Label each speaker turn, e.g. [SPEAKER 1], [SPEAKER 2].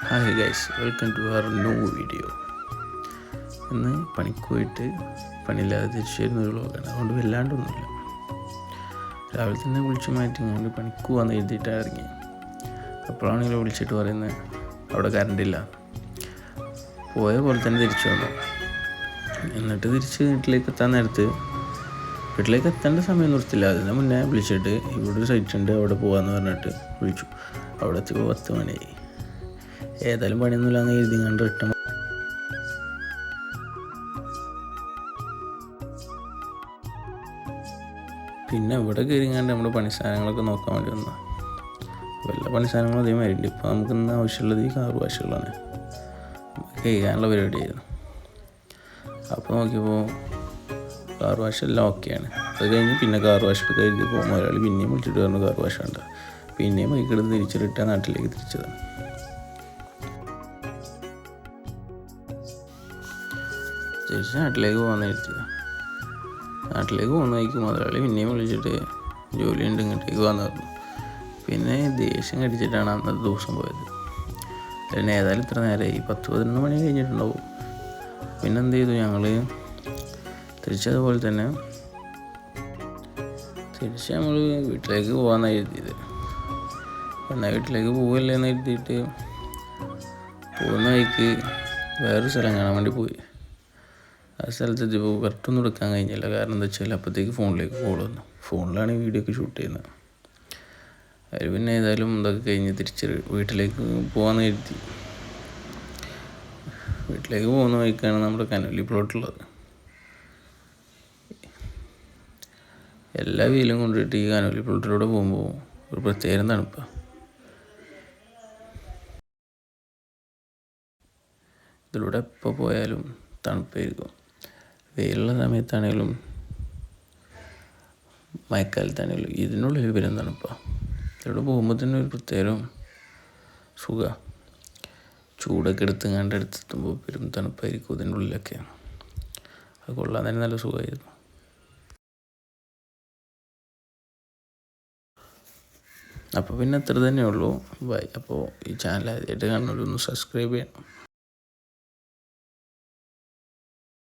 [SPEAKER 1] Hi guys, welcome to our new video. ഇന്ന് പണിക്ക് പോയിട്ട് പണിയില്ലാതെ തിരിച്ചു വരുന്നൊരു വ്ളോഗാണ്. അതുകൊണ്ട് വല്ലാണ്ടൊന്നുമില്ല. രാവിലെ തന്നെ വിളിച്ചു മാറ്റിങ്ങാണ്ട് പണിക്ക് പോകാമെന്ന് എഴുതിയിട്ടാണ് ഇറങ്ങി. അപ്പോഴാണെങ്കിലും വിളിച്ചിട്ട് പറയുന്നത് അവിടെ കറണ്ടില്ല. പോയ പോലെ തന്നെ തിരിച്ചു വന്നു. എന്നിട്ട് തിരിച്ച് വീട്ടിലേക്ക് എത്തേണ്ട സമയം നിർത്തില്ല. അതിന് മുന്നേ വിളിച്ചിട്ട് ഇവിടെ ഒരു സൈറ്റ് ഉണ്ട്, അവിടെ പോകാമെന്ന് പറഞ്ഞിട്ട് വിളിച്ചു. അവിടെ എത്തിയപ്പോൾ 10 മണിയായി. ഏതായാലും പണിയൊന്നുമില്ലാന്ന് എഴുതി കണ്ട് റിട്ടേൺ. പിന്നെ ഇവിടെ കയറിങ്ങാണ്ട് നമ്മുടെ പണി സാധനങ്ങളൊക്കെ നോക്കാൻ വേണ്ടി വന്നു. എല്ലാ പണി സാധനങ്ങളും അതേമാതിരി ഉണ്ട്. ഇപ്പോൾ നമുക്ക് ഇന്ന് ആവശ്യമുള്ളത് ഈ കാർ വാഷുകളാണ്. കഴിയാനുള്ള പരിപാടിയായിരുന്നു. അപ്പോൾ നോക്കിയപ്പോൾ കാർ വാഷ് എല്ലാം ഓക്കെയാണ്. അത് കഴിഞ്ഞ് പിന്നെ കാർ വാഷ് എടുത്ത് കഴിഞ്ഞപ്പോൾ ഒരാൾ പിന്നെയും വിളിച്ചിട്ട് പറഞ്ഞു കാർ വാഷ് വേണ്ട. പിന്നെയും ബൈക്കെടുത്ത് തിരിച്ച് റിട്ടേൺ നാട്ടിലേക്ക് തിരിച്ചതാണ്. തിരിച്ച് നാട്ടിലേക്ക് പോകുന്ന വഴിക്ക് മുതലാളി പിന്നെയും വിളിച്ചിട്ട് ജോലിയുണ്ട് ഇങ്ങോട്ടേക്ക് വന്നു പറഞ്ഞു. പിന്നെ ദേഷ്യം കടിച്ചിട്ടാണ് അന്നത്തെ ദിവസം പോയത്. പിന്നെ ഏതായാലും ഇത്ര നേരമായി 10-11 മണി കഴിഞ്ഞിട്ടുണ്ടാവും. പിന്നെ എന്ത് ചെയ്തു, ഞങ്ങൾ തിരിച്ചതുപോലെ തന്നെ നമ്മൾ വീട്ടിലേക്ക് പോകാമെന്ന് എഴുതിയത്. എന്നാൽ വീട്ടിലേക്ക് പോകല്ലേ എന്ന് എഴുതിയിട്ട് പോകുന്ന വഴിക്ക് വേറൊരു സ്ഥലം കാണാൻ വേണ്ടി പോയി. ആ സ്ഥലത്ത് എത്തിയപ്പോൾ കറക്റ്റൊന്നും എടുക്കാൻ കഴിഞ്ഞില്ല. കാരണം എന്താ വെച്ചാൽ അപ്പോഴത്തേക്ക് ഫോണിലേക്ക് കോൾ വന്നു. ഫോണിലാണ് ഈ വീഡിയോ ഒക്കെ ഷൂട്ട് ചെയ്യുന്നത്. അതിൽ പിന്നെ ഏതായാലും ഇതൊക്കെ കഴിഞ്ഞ് തിരിച്ച് വീട്ടിലേക്ക് പോകാമെന്ന് എഴുതി. വീട്ടിലേക്ക് പോകുന്ന വഴിക്കാണ് നമ്മുടെ കനോലി പ്ലോട്ടുള്ളത്. എല്ലാ വെയിലും കൊണ്ടിട്ട് ഈ കനോലി പ്ലോട്ടിലൂടെ പോകുമ്പോൾ ഒരു പ്രത്യേക തണുപ്പാണ്. ഇതിലൂടെ എപ്പോൾ പോയാലും തണുപ്പായിരിക്കും. വെയിലുള്ള സമയത്താണെങ്കിലും മഴക്കാലത്താണെങ്കിലും ഇതിനുള്ളിൽ വരും തണുപ്പാണ്. ഇതിലൂടെ പോകുമ്പോൾ തന്നെ ഒരു പ്രത്യേകം സുഖമാണ്. ചൂടൊക്കെ അടുത്തെത്തുമ്പോൾ വരും തണുപ്പായിരിക്കും ഇതിൻ്റെ ഉള്ളിലൊക്കെ. അത് കൊള്ളാൻ തന്നെ നല്ല സുഖമായിരുന്നു. അപ്പോൾ പിന്നെ അത്ര തന്നെ ഉള്ളൂ. ബൈ. അപ്പോൾ ഈ ചാനൽ ആദ്യമായിട്ട് കാണുന്നവരൊന്ന് സബ്സ്ക്രൈബ് ചെയ്യണം.